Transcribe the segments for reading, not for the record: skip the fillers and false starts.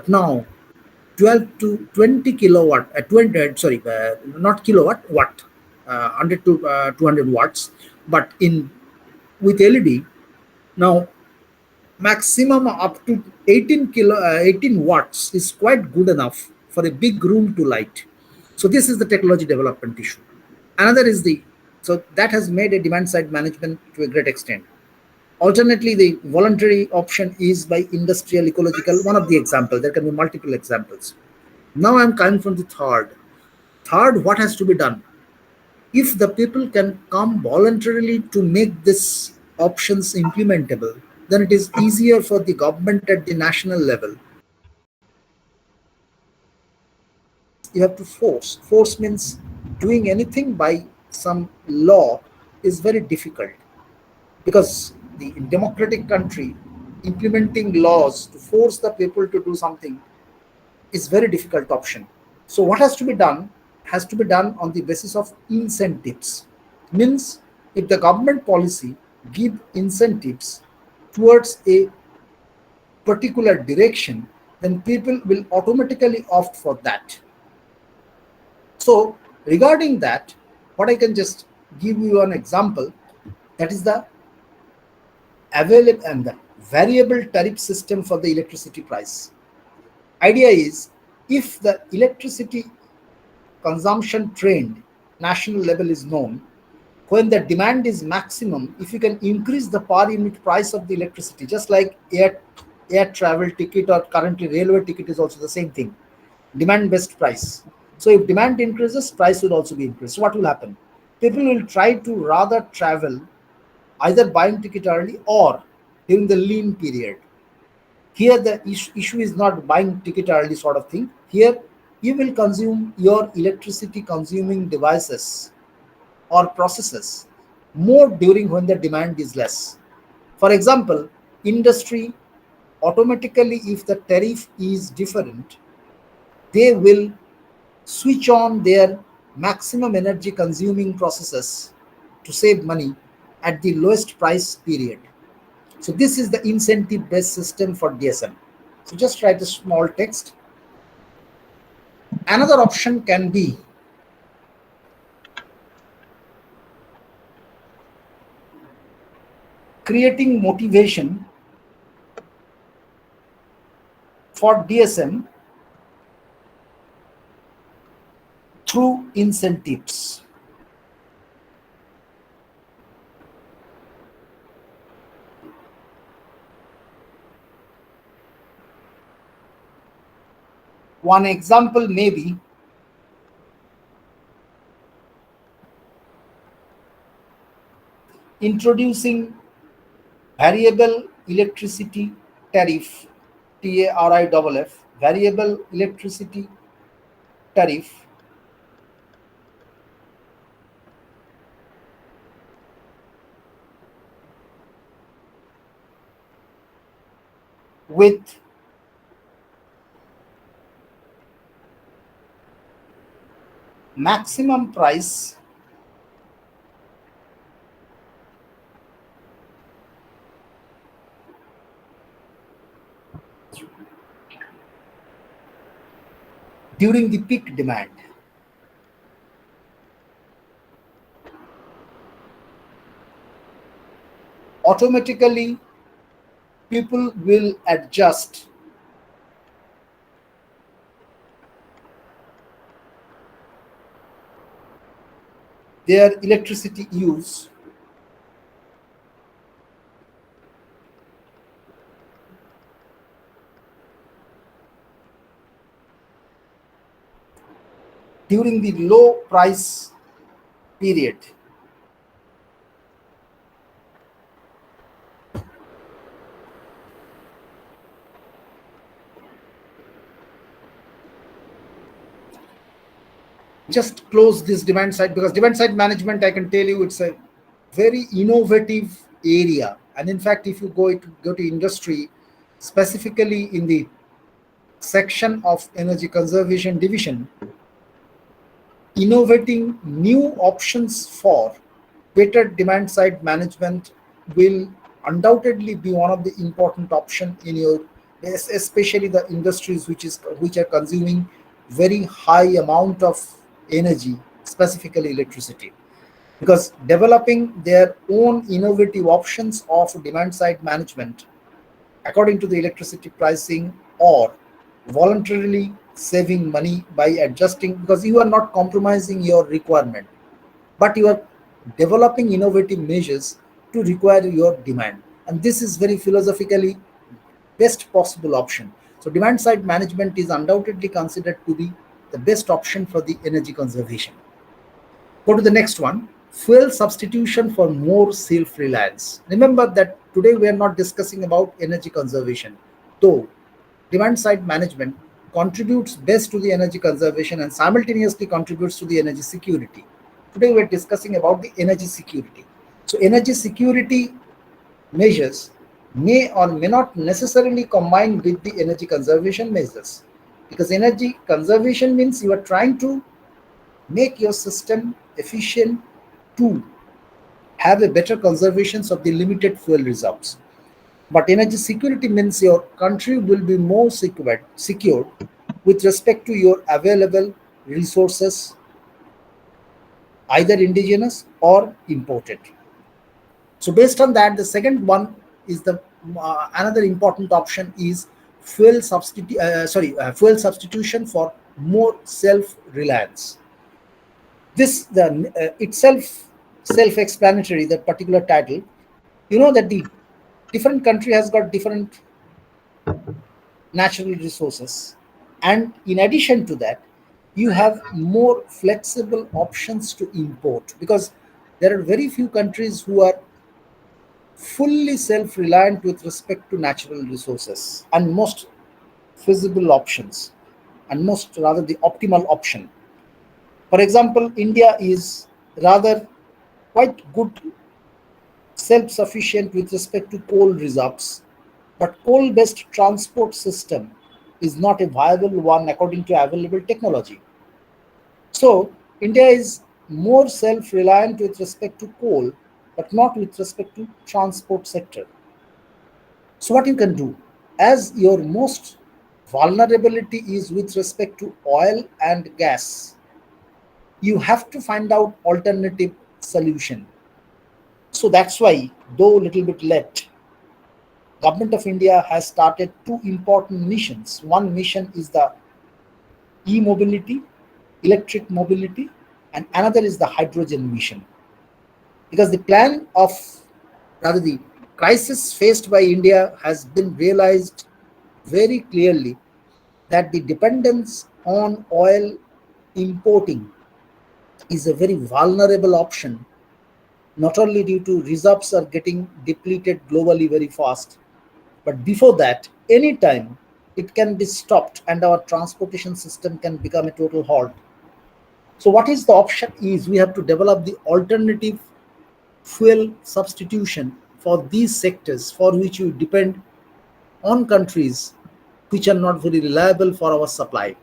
Now 12 to 20 kilowatt, 20, not kilowatt, watt, 100 to 200 watts, but in with LED. Now maximum up to 18 watts is quite good enough for a big room to light. So this is the technology development issue. Another is the, so that has made a demand side management to a great extent. Alternately, the voluntary option is by industrial ecological, one of the examples. There can be multiple examples. Now I'm coming from the third. Third, what has to be done? If the people can come voluntarily to make these options implementable, then it is easier for the government at the national level. You have to force. Force means doing anything by some law is very difficult, because the in democratic country, implementing laws to force the people to do something is very difficult option. So what has to be done has to be done on the basis of incentives. Means if the government policy give incentives towards a particular direction, then people will automatically opt for that. So regarding that, what I can just give you an example, that is the available and the variable tariff system for the electricity price. Idea is, if the electricity consumption trend national level is known, when the demand is maximum, if you can increase the per unit price of the electricity, just like air travel ticket or currently railway ticket is also the same thing, demand based price. So if demand increases, price will also be increased. So what will happen? People will try to rather travel, either buying ticket early or during the lean period. Here the issue is not buying ticket early sort of thing. Here you will consume your electricity consuming devices or processes more during when the demand is less. For example, industry automatically, if the tariff is different, they will switch on their maximum energy consuming processes to save money at the lowest price period. So this is the incentive based system for DSM. So just write a small text. Another option can be creating motivation for DSM through incentives. One example may be introducing variable electricity tariff, TARIFF, variable electricity tariff with maximum price during the peak demand. Automatically, people will adjust their electricity use during the low price period. Just close this demand side, because demand side management, I can tell you, it's a very innovative area. And in fact, if you go to industry, specifically in the section of energy conservation division, innovating new options for better demand side management will undoubtedly be one of the important option in your especially the industries which are consuming very high amount of energy, specifically electricity, because developing their own innovative options of demand side management according to the electricity pricing, or voluntarily saving money by adjusting, because you are not compromising your requirement, but you are developing innovative measures to require your demand. And this is very philosophically best possible option. So demand side management is undoubtedly considered to be the best option for the energy conservation. Go to the next one, fuel substitution for more self reliance. Remember that today we are not discussing about energy conservation, though demand side management contributes best to the energy conservation and simultaneously contributes to the energy security. Today we are discussing about the energy security. So, energy security measures may or may not necessarily combine with the energy conservation measures, because energy conservation means you are trying to make your system efficient to have a better conservation of the limited fuel reserves. But energy security means your country will be more secured with respect to your available resources, either indigenous or imported. So based on that, the second one is the another important option is fuel substitution for more self reliance. This the itself self-explanatory, that particular title. You know that the different country has got different natural resources, and in addition to that, you have more flexible options to import, because there are very few countries who are fully self-reliant with respect to natural resources, and most feasible options, and most rather the optimal option. For example, India is rather quite good self-sufficient with respect to coal reserves, but coal-based transport system is not a viable one according to available technology. So India is more self-reliant with respect to coal, but not with respect to transport sector. So what you can do, as your most vulnerability is with respect to oil and gas, you have to find out alternative solution. So that's why, though a little bit late, Government of India has started two important missions. One mission is the e-mobility, electric mobility, and another is the hydrogen mission. Because the plan of, rather the crisis faced by India has been realized very clearly, that the dependence on oil importing is a very vulnerable option, not only due to reserves are getting depleted globally very fast, but before that, anytime it can be stopped and our transportation system can become a total halt. So, what is the option? Is we have to develop the alternative fuel substitution for these sectors for which we depend on countries which are not very reliable for our supply.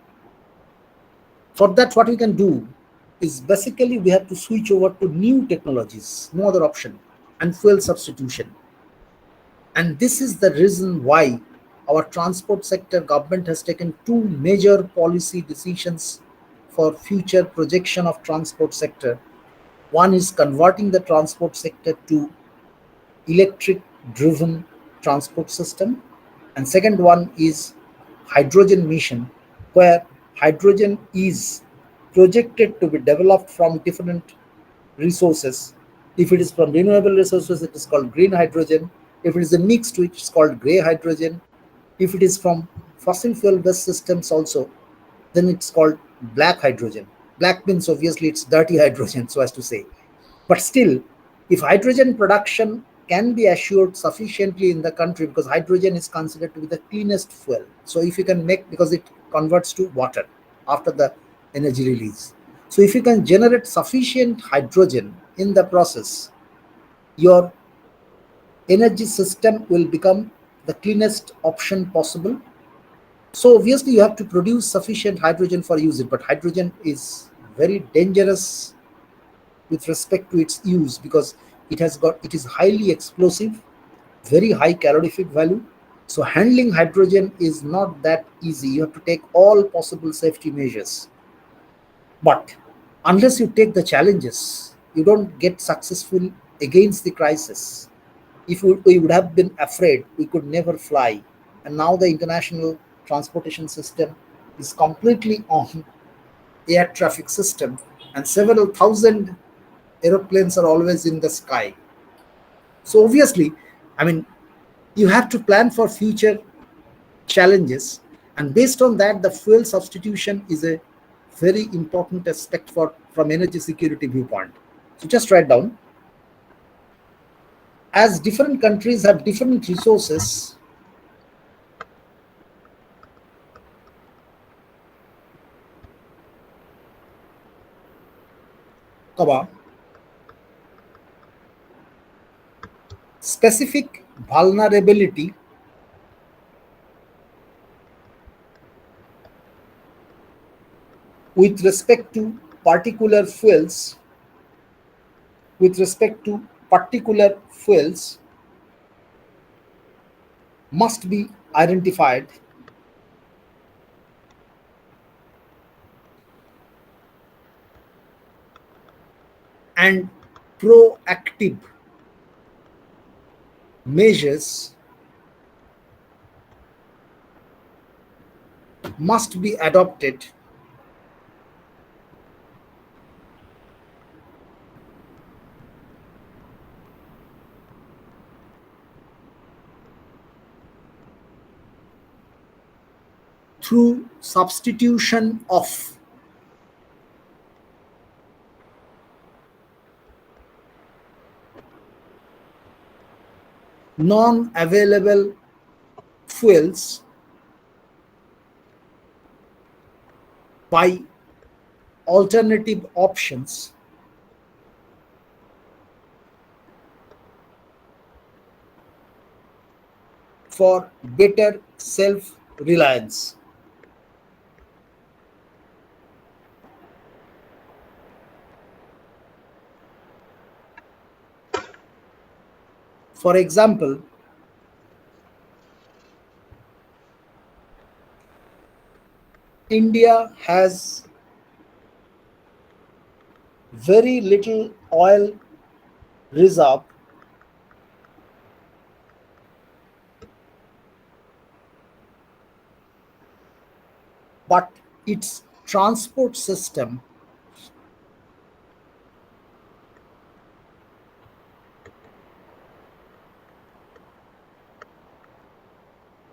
For that, what we can do is basically we have to switch over to new technologies, no other option, and fuel substitution. And this is the reason why our transport sector government has taken two major policy decisions for future projection of transport sector. One is converting the transport sector to electric driven transport system, and second one is hydrogen mission, where hydrogen is projected to be developed from different resources. If it is from renewable resources, it is called green hydrogen. If it is a mixed, which is called gray hydrogen. If it is from fossil fuel based systems also, then it's called black hydrogen. Black means obviously it's dirty hydrogen, so as to say. But still, if hydrogen production can be assured sufficiently in the country, because hydrogen is considered to be the cleanest fuel. So if you can make, because it converts to water after the energy release. So if you can generate sufficient hydrogen in the process, your energy system will become the cleanest option possible. So obviously you have to produce sufficient hydrogen for use it, but hydrogen is very dangerous with respect to its use, because it is highly explosive, very high calorific value, So handling hydrogen is not that easy. You have to take all possible safety measures. But unless you take the challenges, you don't get successful against the crisis. If we would have been afraid, we could never fly. And now the international transportation system is completely on air traffic system, and several thousand aeroplanes are always in the sky. So obviously, I mean, you have to plan for future challenges, and based on that, the fuel substitution is a very important aspect for from energy security viewpoint. So just write down, as different countries have different resources, comma, specific vulnerability with respect to particular fuels with respect to particular fuels must be identified and proactive measures must be adopted through substitution of non-available fuels by alternative options for better self-reliance. For example, India has very little oil reserve, but its transport system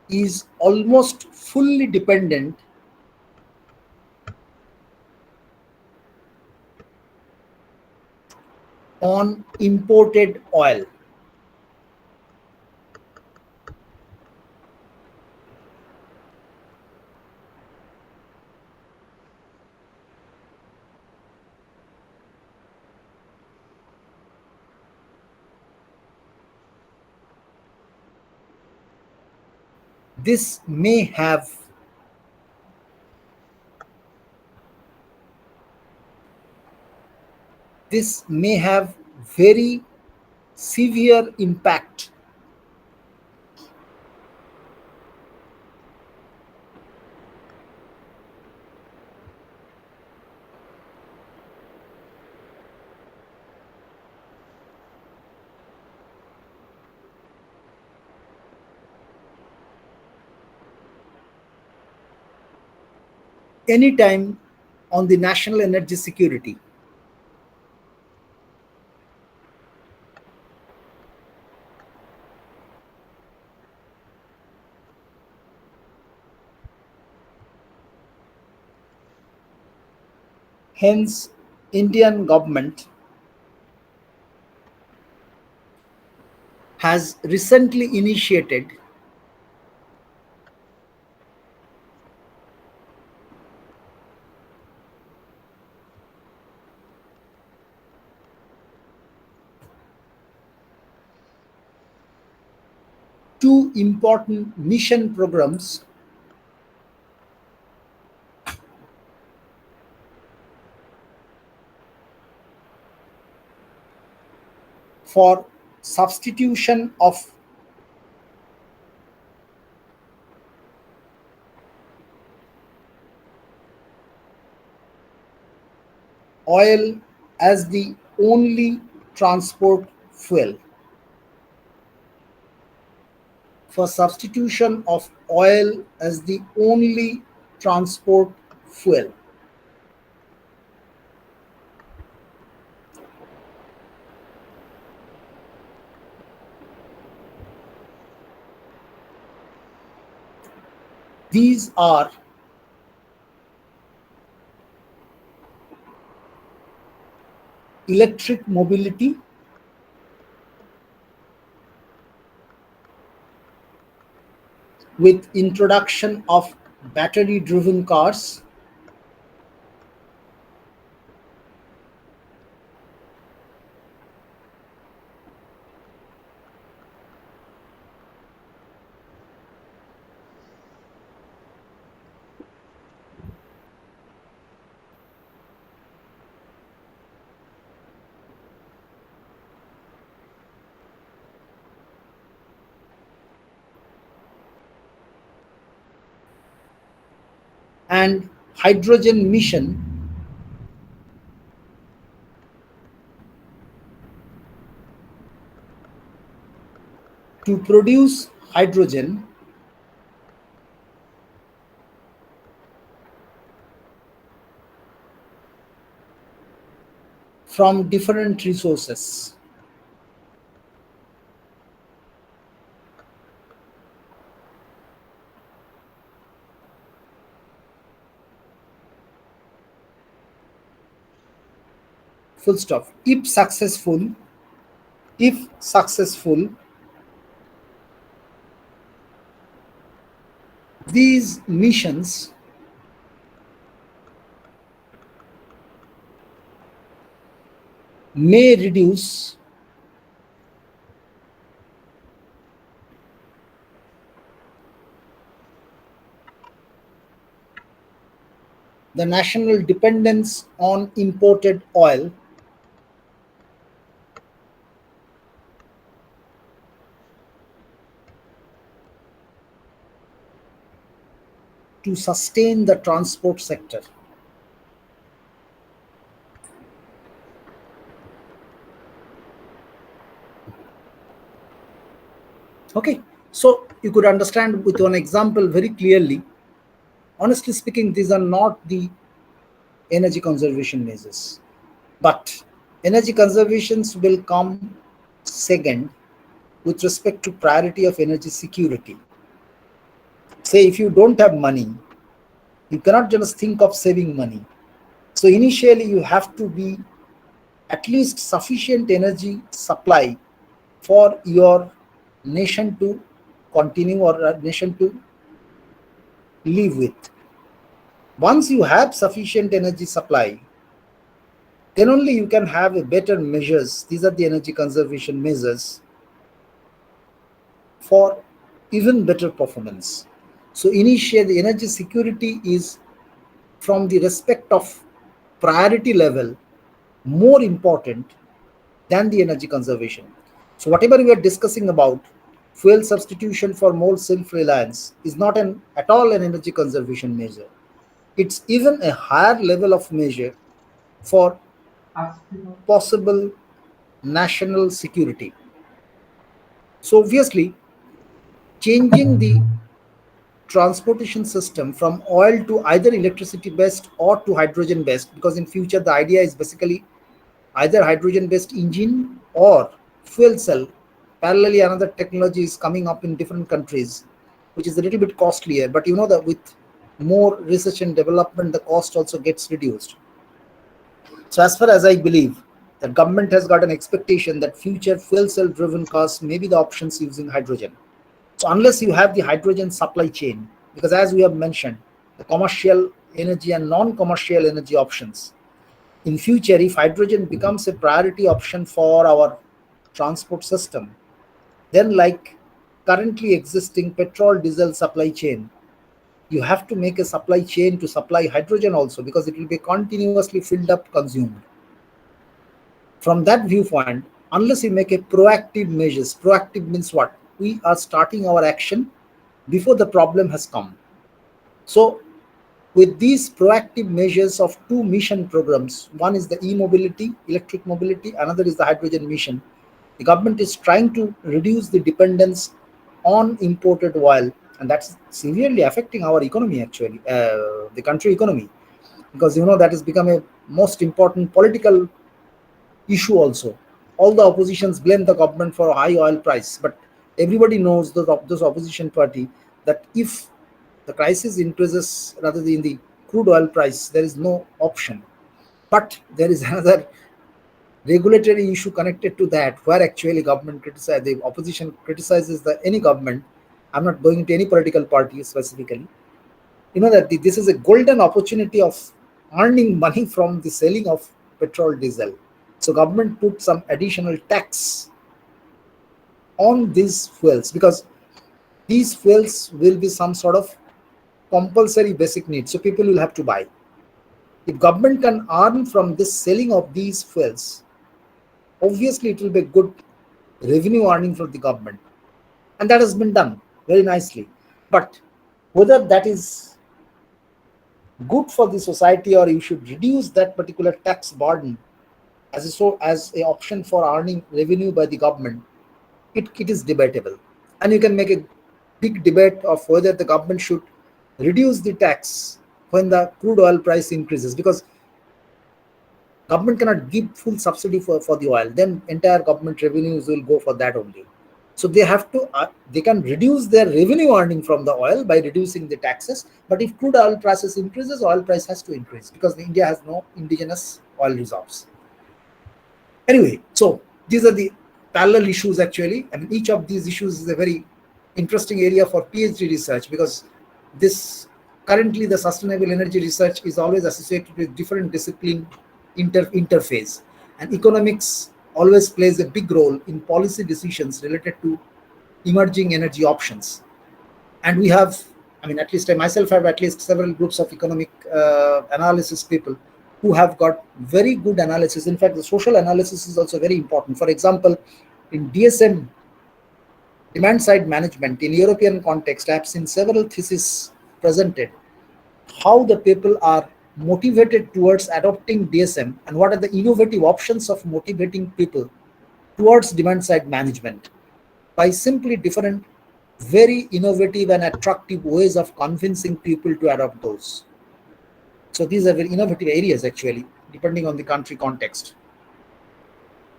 is almost fully dependent on imported oil. This may have this may have very severe impact anytime on the national energy security. Hence, Indian government has recently initiated two important mission programs for substitution of oil as the only transport fuel. For substitution of oil as the only transport fuel. These are electric mobility, with introduction of battery driven cars, and hydrogen mission to produce hydrogen from different resources. Full stop. If successful, these missions may reduce the national dependence on imported oil to sustain the transport sector. Okay, so you could understand with one example very clearly. Honestly speaking, these are not the energy conservation measures, but energy conservations will come second with respect to priority of energy security. Say if you don't have money, you cannot just think of saving money. So initially you have to be at least sufficient energy supply for your nation to continue or a nation to live with. Once you have sufficient energy supply, then only you can have a better measures. These are the energy conservation measures for even better performance. So initially the energy security is from the respect of priority level more important than the energy conservation. So whatever we are discussing about fuel substitution for more self-reliance is not at all an energy conservation measure. It's even a higher level of measure for possible national security. So obviously, changing the transportation system from oil to either electricity based or to hydrogen based, because in future the idea is basically either hydrogen based engine or fuel cell. Parallelly, another technology is coming up in different countries, which is a little bit costlier, but you know that with more research and development the cost also gets reduced. So as far as I believe, the government has got an expectation that future fuel cell driven cars may be the options using hydrogen. So unless you have the hydrogen supply chain, because as we have mentioned, the commercial energy and non-commercial energy options, in future, if hydrogen becomes a priority option for our transport system, then like currently existing petrol diesel supply chain, you have to make a supply chain to supply hydrogen also, because it will be continuously filled up, consumed. From that viewpoint, unless you make a proactive measures, proactive means what? We are starting our action before the problem has come. So With these proactive measures of two mission programs, one is the e-mobility, electric mobility, another is the hydrogen mission, the government is trying to reduce the dependence on imported oil, and that's severely affecting our economy actually, the country economy, because that has become a most important political issue also. All the oppositions blame the government for a high oil price, but everybody knows, those opposition party, that if the crisis increases rather than the crude oil price, there is no option. But there is another regulatory issue connected to that, where actually the opposition criticizes any government. I'm not going into any political party specifically. That this is a golden opportunity of earning money from the selling of petrol, diesel. So government put some additional tax on these fuels, because these fuels will be some sort of compulsory basic need, so people will have to buy. If government can earn from this selling of these fuels, obviously it will be good revenue earning for the government, and that has been done very nicely. But whether that is good for the society, or you should reduce that particular tax burden as a option for earning revenue by the government, it is debatable. And you can make a big debate of whether the government should reduce the tax when the crude oil price increases, because government cannot give full subsidy for the oil, then entire government revenues will go for that only. So they can reduce their revenue earning from the oil by reducing the taxes. But if crude oil prices increases, oil price has to increase, because India has no indigenous oil reserves. Anyway, so these are the parallel issues actually. I mean, each of these issues is a very interesting area for PhD research, because this currently the sustainable energy research is always associated with different discipline interface, and economics always plays a big role in policy decisions related to emerging energy options. And we have, I mean, at least I myself have at least several groups of economic analysis people who have got very good analysis. In fact, the social analysis is also very important. For example, in DSM, demand side management, in European context, I have seen several theses presented how the people are motivated towards adopting DSM, and what are the innovative options of motivating people towards demand side management by simply different, very innovative and attractive ways of convincing people to adopt those. So these are very innovative areas actually, depending on the country context.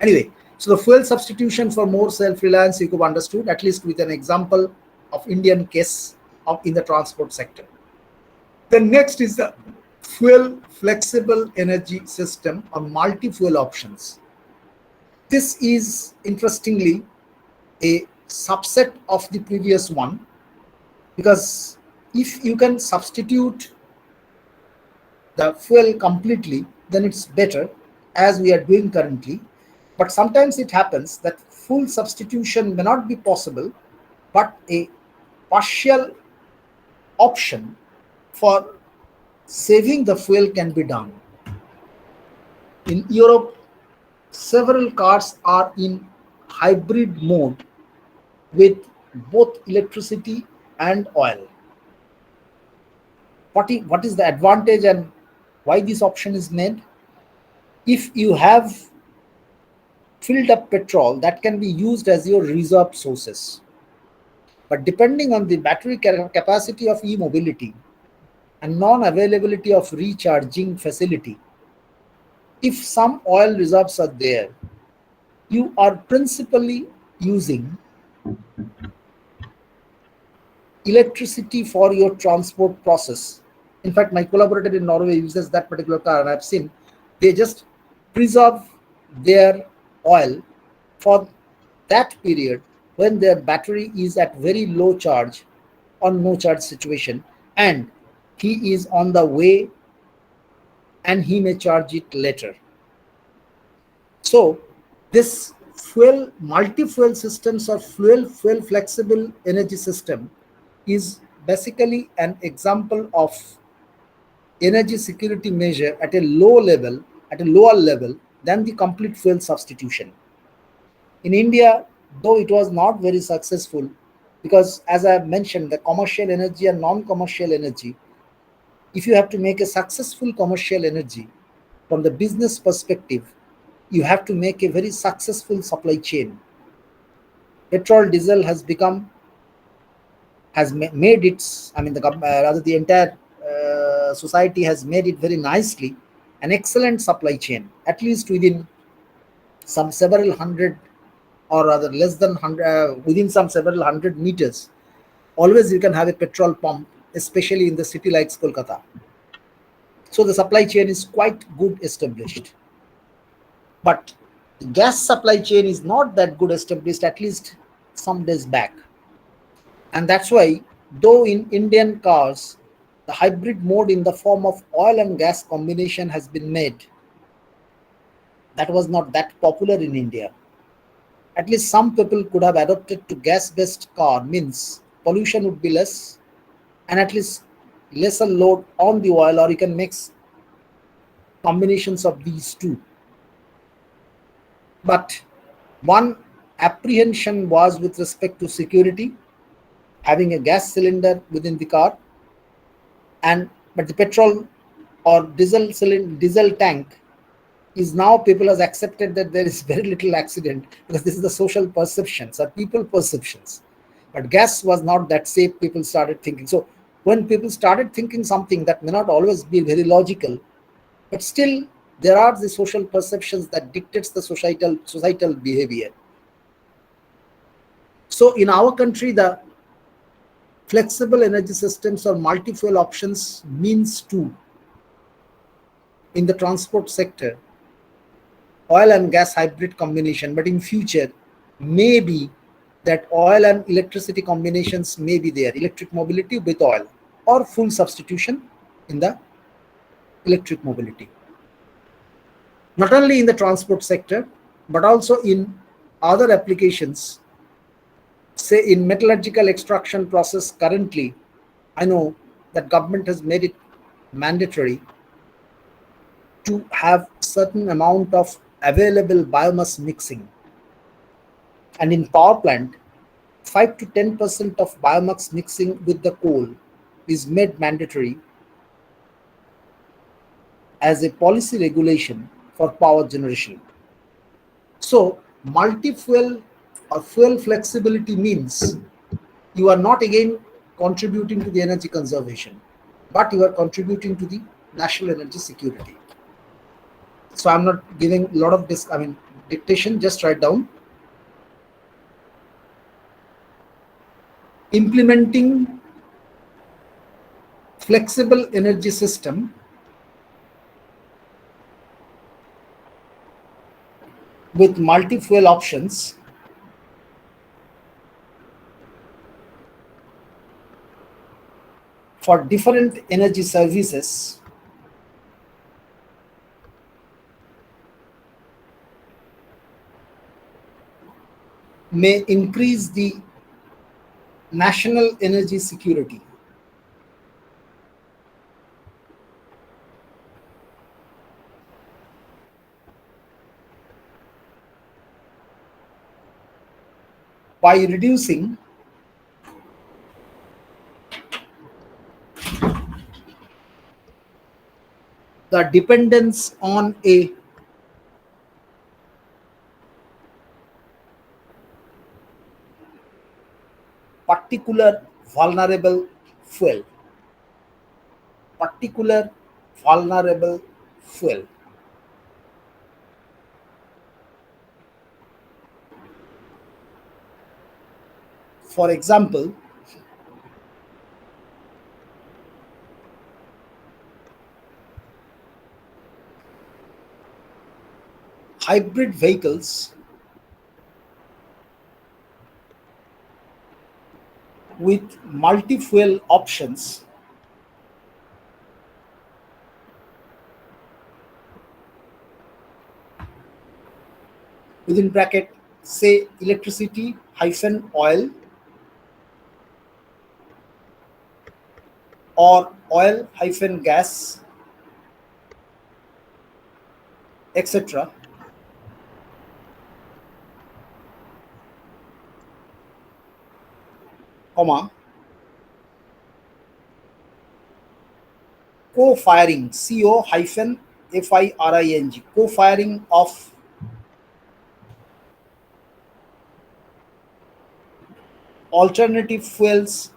Anyway, so the fuel substitution for more self-reliance you could understood, at least with an example of Indian case in the transport sector. The next is the fuel flexible energy system or multi-fuel options. This is interestingly a subset of the previous one, because if you can substitute the fuel completely, then it's better, as we are doing currently. But sometimes it happens that full substitution may not be possible, but a partial option for saving the fuel can be done. In Europe, several cars are in hybrid mode with both electricity and oil. What is the advantage and why this option is made? If you have filled up petrol, that can be used as your reserve sources. But depending on the battery capacity of e-mobility and non-availability of recharging facility, if some oil reserves are there, you are principally using electricity for your transport process. In fact, my collaborator in Norway uses that particular car, and I've seen they just preserve their oil for that period when their battery is at very low charge or no charge situation, and he is on the way and he may charge it later. So this multi-fuel systems or fuel flexible energy system is basically an example of energy security measure at a lower level than the complete fuel substitution. In India, though it was not very successful, because as I mentioned, the commercial energy and non-commercial energy, if you have to make a successful commercial energy from the business perspective, you have to make a very successful supply chain. Petrol, diesel has become has made its, I mean, rather the entire society has made it very nicely an excellent supply chain, at least within some several hundred, or rather less than 100, within some several hundred meters. Always you can have a petrol pump, especially in the city like Kolkata. So the supply chain is quite good established. But the gas supply chain is not that good established, at least some days back. And that's why, though in Indian cars, the hybrid mode in the form of oil and gas combination has been made, that was not that popular in India. At least some people could have adopted to gas based car, means pollution would be less, and at least lesser load on the oil, or you can mix combinations of these two. But one apprehension was with respect to security, having a gas cylinder within the car, and but the petrol or diesel tank is now, people has accepted that there is very little accident, because this is the social perceptions or people perceptions. But gas was not that safe, people started thinking. So when people started thinking something that may not always be very logical, but still there are the social perceptions that dictates the societal behavior. So in our country, the flexible energy systems or multi-fuel options means too, in the transport sector, oil and gas hybrid combination. But in future, maybe that oil and electricity combinations may be there, electric mobility with oil, or full substitution in the electric mobility. Not only in the transport sector, but also in other applications. Say in metallurgical extraction process, currently I know that government has made it mandatory to have certain amount of available biomass mixing. And in power plant, 5 to 10% of biomass mixing with the coal is made mandatory as a policy regulation for power generation. So multi-fuel or fuel flexibility means you are not again contributing to the energy conservation, but you are contributing to the national energy security. So I'm not giving a lot of this, I mean, dictation, just write down. Implementing flexible energy system with multi-fuel options for different energy services may increase the national energy security. By reducing the dependence on a particular vulnerable fuel, particular vulnerable fuel. For example, hybrid vehicles with multi-fuel options within bracket, say electricity hyphen oil, or oil hyphen gas, etc., comma, Co-firing, CO-firing, co-firing of alternative fuels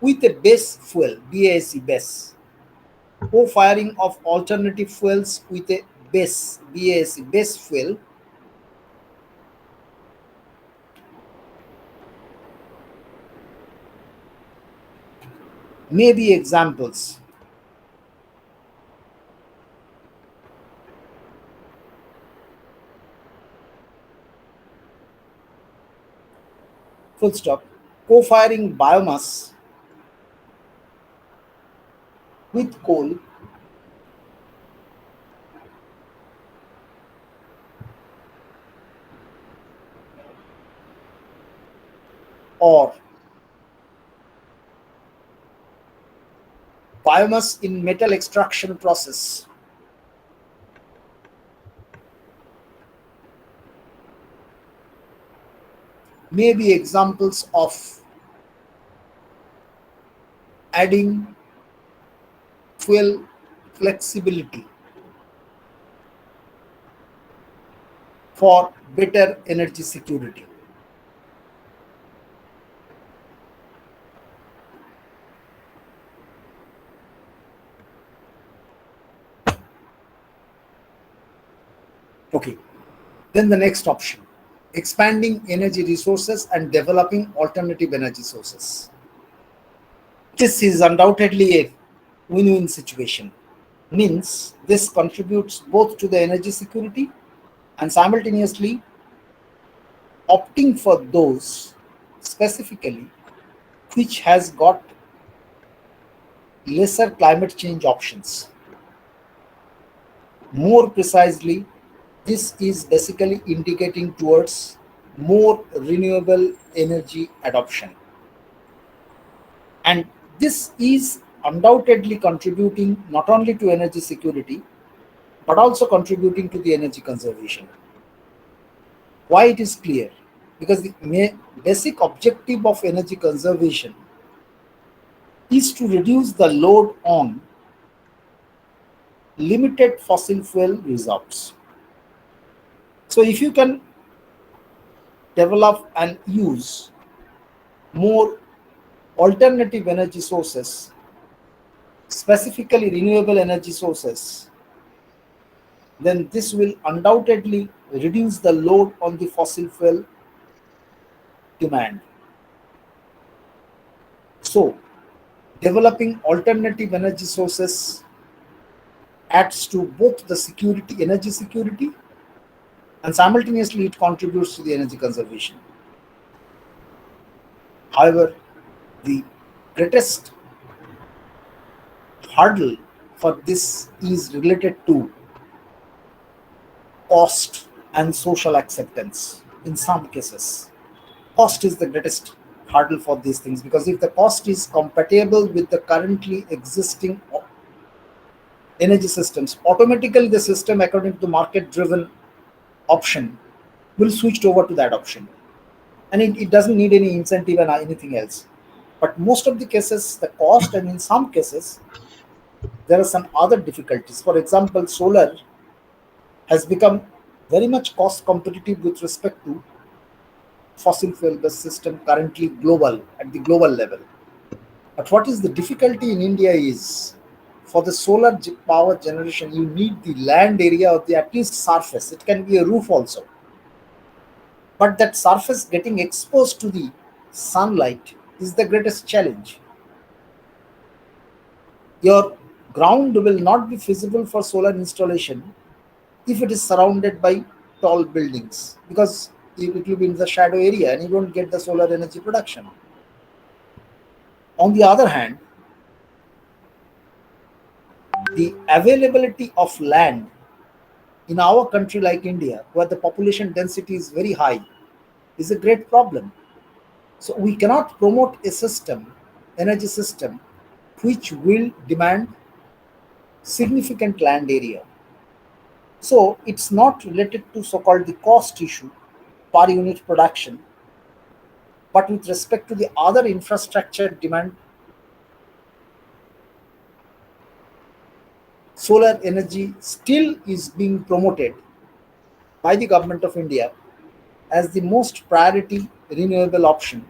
with a base fuel, BASE, base. Co-firing of alternative fuels with a base, BASE, base fuel may be examples. Full stop. Co-firing biomass with coal or biomass in metal extraction process may be examples of adding fuel flexibility for better energy security. Okay, then the next option, expanding energy resources and developing alternative energy sources. This is undoubtedly a win-win situation. Means this contributes both to the energy security and simultaneously opting for those specifically which has got lesser climate change options. More precisely, this is basically indicating towards more renewable energy adoption. And this is undoubtedly contributing not only to energy security but also contributing to the energy conservation. Why it is clear? Because the basic objective of energy conservation is to reduce the load on limited fossil fuel reserves. So, if you can develop and use more alternative energy sources, specifically renewable energy sources, then this will undoubtedly reduce the load on the fossil fuel demand. So, developing alternative energy sources adds to both the security, energy security, and simultaneously it contributes to the energy conservation. However, the greatest hurdle for this is related to cost and social acceptance in some cases. Cost is the greatest hurdle for these things because if the cost is compatible with the currently existing energy systems, automatically the system, according to the market driven option, will switch over to that option. And it doesn't need any incentive and anything else. But most of the cases, the cost, and in some cases, there are some other difficulties. For example, solar has become very much cost competitive with respect to fossil fuel based system currently global at the global level. But what is the difficulty in India is for the solar power generation, you need the land area of the at least surface. It can be a roof also. But that surface getting exposed to the sunlight is the greatest challenge. Your ground will not be feasible for solar installation if it is surrounded by tall buildings because it will be in the shadow area and you don't get the solar energy production. On the other hand, the availability of land in our country like India, where the population density is very high, is a great problem. So we cannot promote a system, energy system, which will demand significant land area. So it's not related to so-called the cost issue per unit production, but with respect to the other infrastructure demand solar energy still is being promoted by the government of India as the most priority renewable option.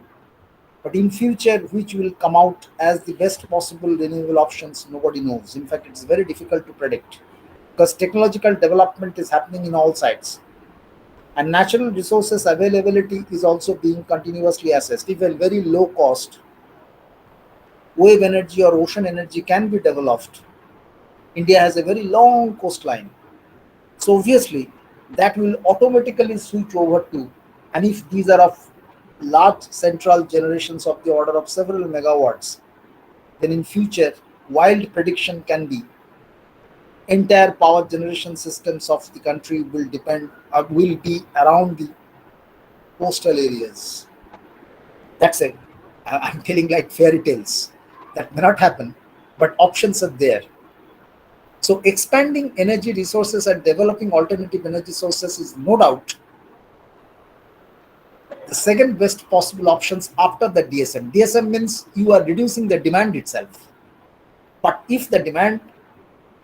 But in future, which will come out as the best possible renewable options, nobody knows. In fact, it's very difficult to predict because technological development is happening in all sides, and natural resources availability is also being continuously assessed. If a very low cost wave energy or ocean energy can be developed, India has a very long coastline. So obviously, that will automatically switch over to, and if these are of large central generations of the order of several megawatts, then in future, wild prediction can be entire power generation systems of the country will depend or will be around the coastal areas. That's it. I'm telling like fairy tales. That may not happen, but options are there. So expanding energy resources and developing alternative energy sources is no doubt the second best possible options after the DSM. DSM means you are reducing the demand itself. But if the demand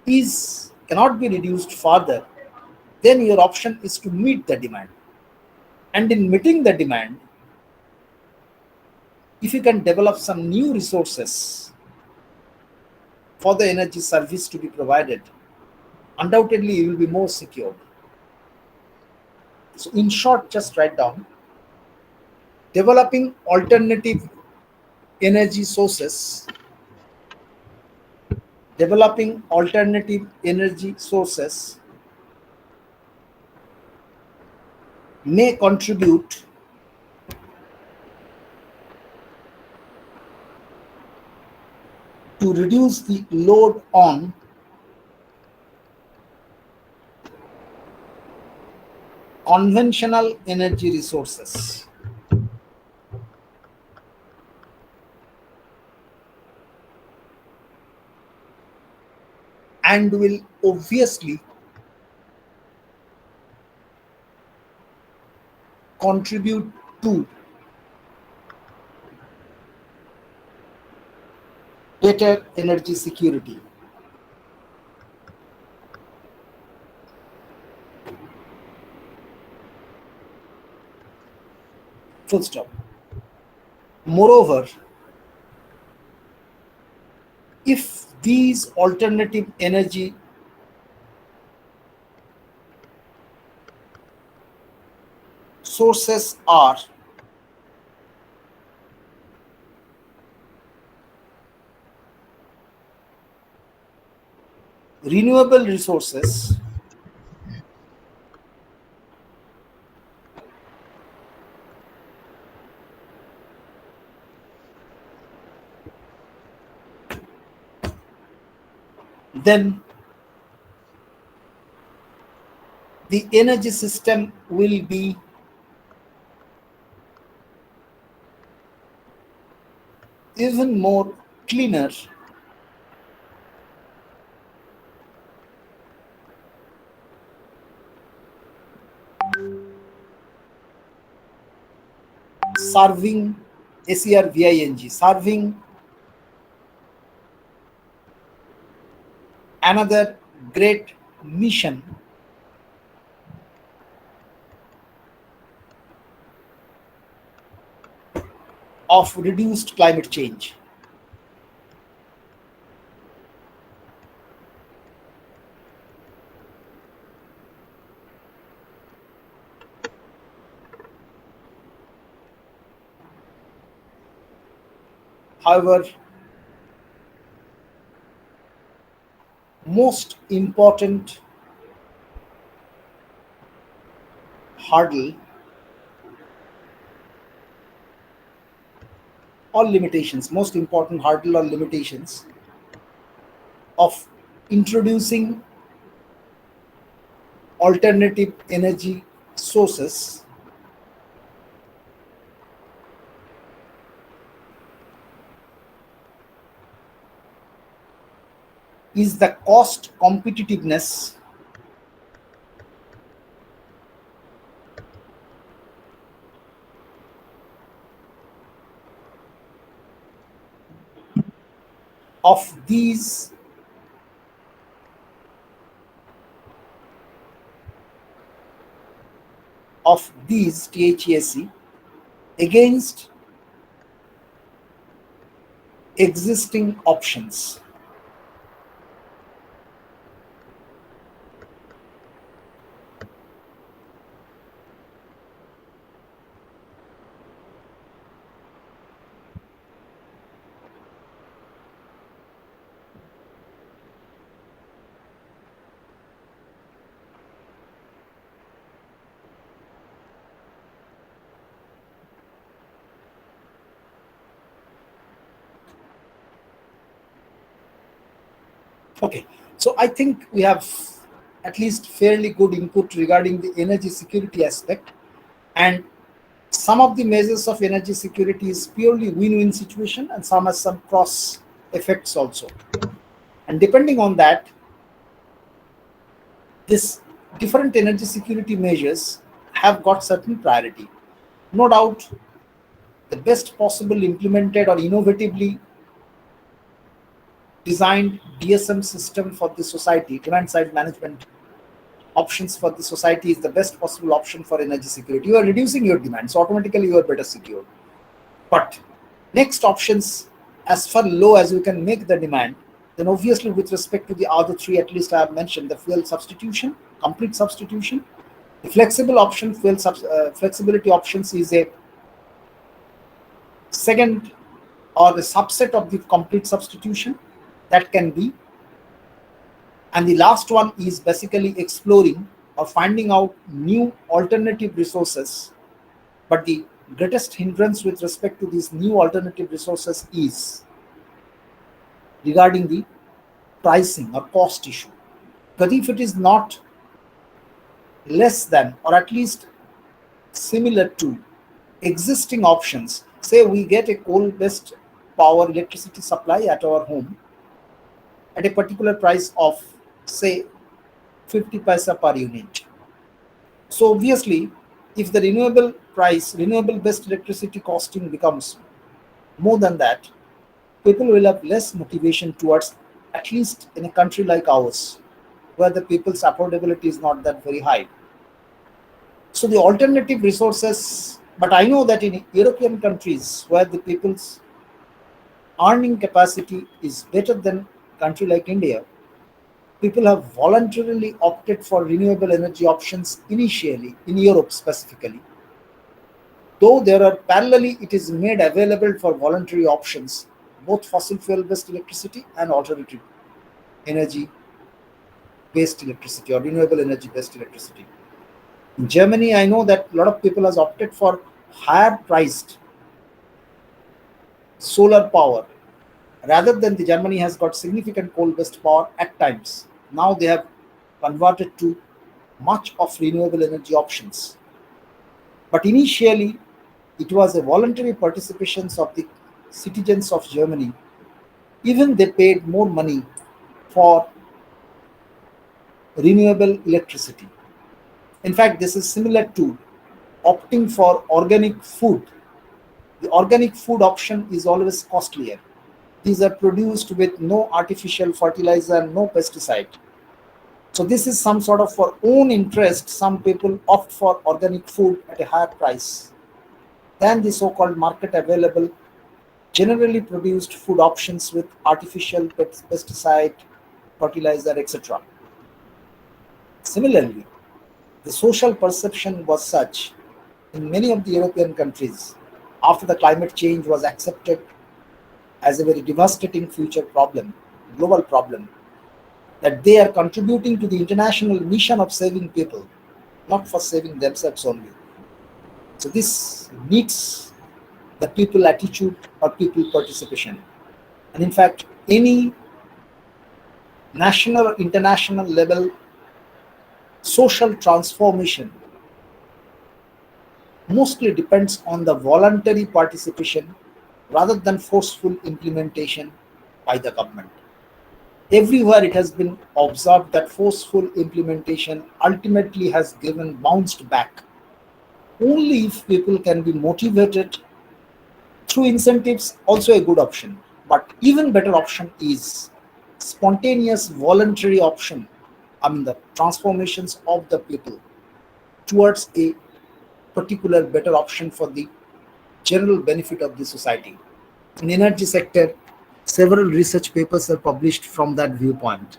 is cannot be reduced further, then your option is to meet the demand. And in meeting the demand, if you can develop some new resources for the energy service to be provided, undoubtedly you will be more secure. So in short, just write down developing alternative energy sources, developing alternative energy sources may contribute to reduce the load on conventional energy resources. And will obviously contribute to better energy security. Full stop. Moreover, if these alternative energy sources are renewable resources, then the energy system will be even more cleaner, serving SERVING, serving another great mission of reduced climate change. However, most important hurdle or limitations, most important hurdle or limitations of introducing alternative energy sources is the cost competitiveness of these of these THESC against existing options. Okay, so I think we have at least fairly good input regarding the energy security aspect, and some of the measures of energy security is purely win-win situation, and some has some cross effects also. And depending on that, this different energy security measures have got certain priority. No doubt, the best possible implemented or innovatively designed DSM system for the society, demand side management options for the society, is the best possible option for energy security. You are reducing your demand, so automatically you are better secured. But next options, as far low as you can make the demand, then obviously with respect to the other three, at least I have mentioned the fuel substitution, complete substitution. The flexible option, flexibility options is a second or a subset of the complete substitution that can be. And the last one is basically exploring or finding out new alternative resources. But the greatest hindrance with respect to these new alternative resources is regarding the pricing or cost issue. But if it is not less than or at least similar to existing options, say we get a coal based power electricity supply at our home at a particular price of, say, 50 paisa per unit. So obviously, if the renewable based electricity costing becomes more than that, people will have less motivation towards, at least in a country like ours, where the people's affordability is not that very high. So the alternative resources, but I know that in European countries where the people's earning capacity is better than country like India, people have voluntarily opted for renewable energy options initially in Europe specifically. Though there are parallelly it is made available for voluntary options, both fossil fuel based electricity and alternative energy based electricity or renewable energy based electricity. In Germany, I know that a lot of people has opted for higher priced solar power rather than the Germany has got significant coal based power at times. Now they have converted to much of renewable energy options. But initially, it was a voluntary participation of the citizens of Germany. Even they paid more money for renewable electricity. In fact, this is similar to opting for organic food. The organic food option is always costlier. These are produced with no artificial fertilizer, no pesticide. So this is some sort of for own interest. Some people opt for organic food at a higher price than the so-called market available, generally produced food options with artificial pesticide, fertilizer, etc. Similarly, the social perception was such in many of the European countries after the climate change was accepted as a very devastating future problem, global problem, that they are contributing to the international mission of saving people, not for saving themselves only. So this needs the people attitude or people participation. And in fact, any national or international level social transformation mostly depends on the voluntary participation rather than forceful implementation by the government. Everywhere it has been observed that forceful implementation ultimately has given bounced back. Only if people can be motivated through incentives, also a good option. But even better option is spontaneous voluntary option. I mean the transformations of the people towards a particular better option for the general benefit of the society. In energy sector, several research papers are published from that viewpoint.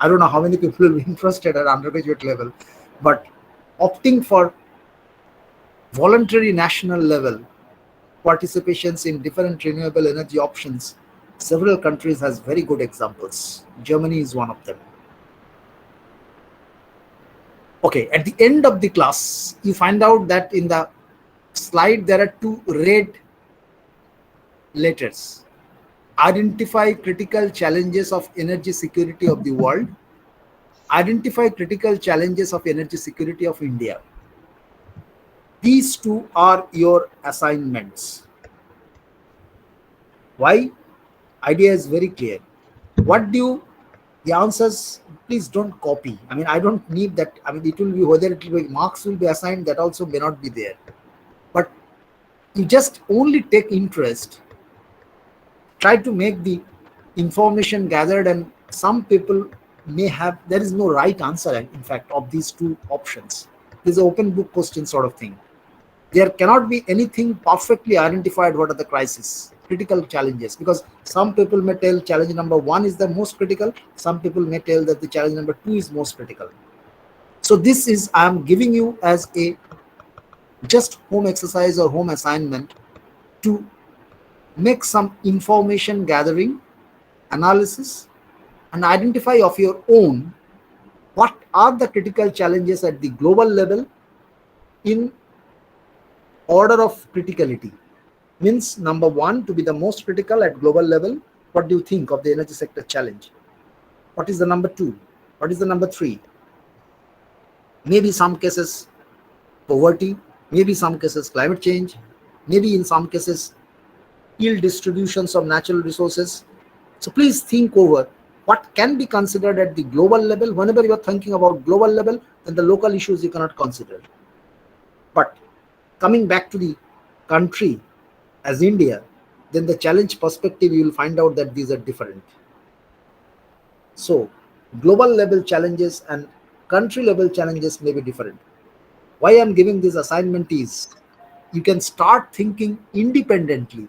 I don't know how many people will be interested at undergraduate level, but opting for voluntary national level participations in different renewable energy options, several countries has very good examples. Germany is one of them. Okay, at the end of the class, you find out that in the slide there are two red letters. Identify critical challenges of energy security of the world. Identify critical challenges of energy security of India. These two are your assignments. Why? Idea is very clear. What do you, the answers, please don't copy. I mean, I don't need that. I mean, it will be, whether it will be marks will be assigned, that also may not be there. But you just only take interest, try to make the information gathered, and some people may have, there is no right answer in fact of these two options. This is an open book question sort of thing. There cannot be anything perfectly identified what are the crises, critical challenges, because some people may tell challenge number 1 is the most critical, some people may tell that the challenge number 2 is most critical. So this is, I am giving you as a just home exercise or home assignment to make some information gathering, analysis, and identify of your own what are the critical challenges at the global level in order of criticality. Means number 1 to be the most critical at global level. What do you think of the energy sector challenge? What is the number 2? What is the number 3? Maybe some cases poverty, maybe some cases climate change, maybe in some cases ill distributions of natural resources. So please think over what can be considered at the global level. Whenever you are thinking about global level, then the local issues you cannot consider. But coming back to the country as India, then the challenge perspective, you will find out that these are different. So global level challenges and country level challenges may be different. Why I am giving this assignment is you can start thinking independently.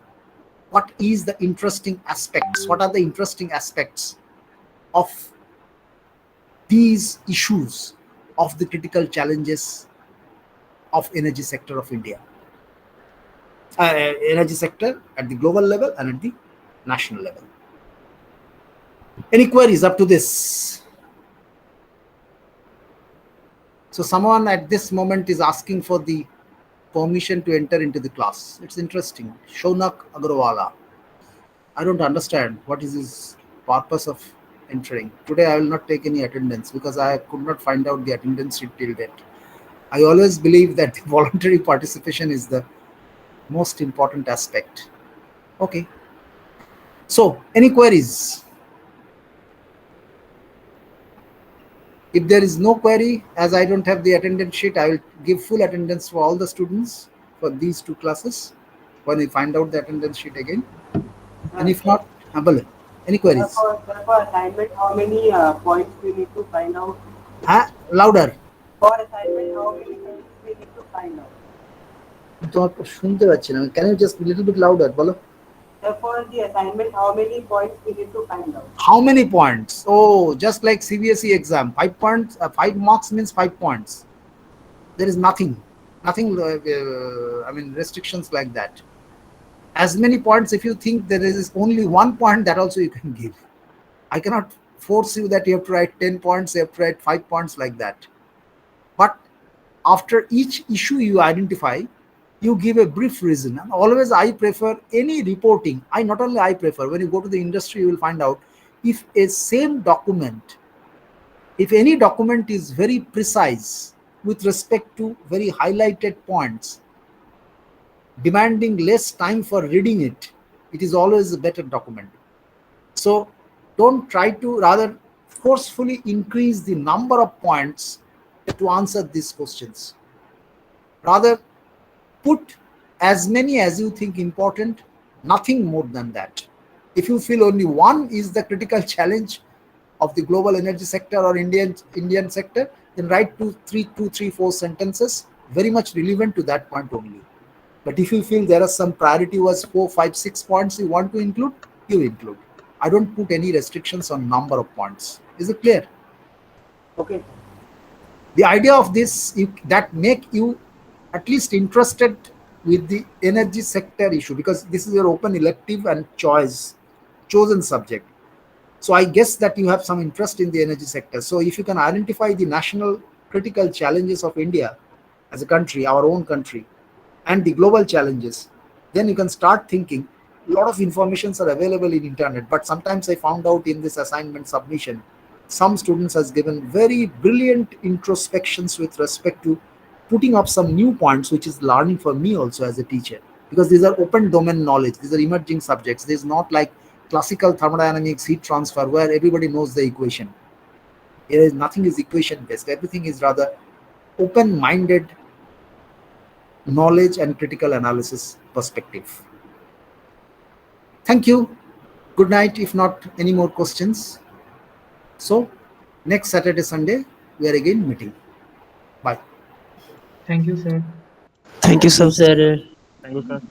What is the interesting aspects? What are the interesting aspects of these issues of the critical challenges of energy sector of India? Energy sector at the global level and at the national level. Any queries up to this? So someone at this moment is asking for the permission to enter into the class. It's interesting. Shaunak Agrawala. I don't understand what is his purpose of entering. Today I will not take any attendance because I could not find out the attendance sheet till date. I always believe that voluntary participation is the most important aspect. Okay. So, any queries? If there is no query, as I don't have the attendance sheet, I will give full attendance for all the students for these two classes when we find out the attendance sheet again. And if not, any queries? For assignment, how many points we need to find out? Louder. For assignment, how many points we need to find out? Can you just be a little bit louder? Bolo? For the assignment, how many points we need to find out? How many points? Oh, just like CBSE exam, 5 points, 5 marks means 5 points. There is nothing, I mean, restrictions like that. As many points, if you think there is only 1 point, that also you can give. I cannot force you that you have to write 10 points, you have to write 5 points like that. But after each issue you identify, you give a brief reason. And always I prefer any reporting. Not only I prefer, when you go to the industry, you will find out if a same document, if any document is very precise with respect to very highlighted points, demanding less time for reading it, it is always a better document. So don't try to rather forcefully increase the number of points to answer these questions. Rather put as many as you think important, nothing more than that. If you feel only one is the critical challenge of the global energy sector or Indian sector, then write 2, 3, 4 sentences very much relevant to that point only. But if you feel there are some priority was 4, 5, 6 points you want to include, you include. I don't put any restrictions on number of points. Is it clear? Okay. The idea of this that make you at least interested with the energy sector issue, because this is your open elective and chosen subject. So I guess that you have some interest in the energy sector. So if you can identify the national critical challenges of India as a country, our own country, and the global challenges, then you can start thinking. A lot of informations are available in internet, but sometimes I found out in this assignment submission, some students has given very brilliant introspections with respect to putting up some new points, which is learning for me also as a teacher, because these are open domain knowledge, these are emerging subjects. This is not like classical thermodynamics, heat transfer, where everybody knows the equation. Here is nothing is equation based, everything is rather open minded knowledge and critical analysis perspective. Thank you. Good night. If not any more questions, so next Saturday, Sunday, we are again meeting. Bye. Thank you, sir. Thank you, Thank you, sir. sir. Thank you, sir.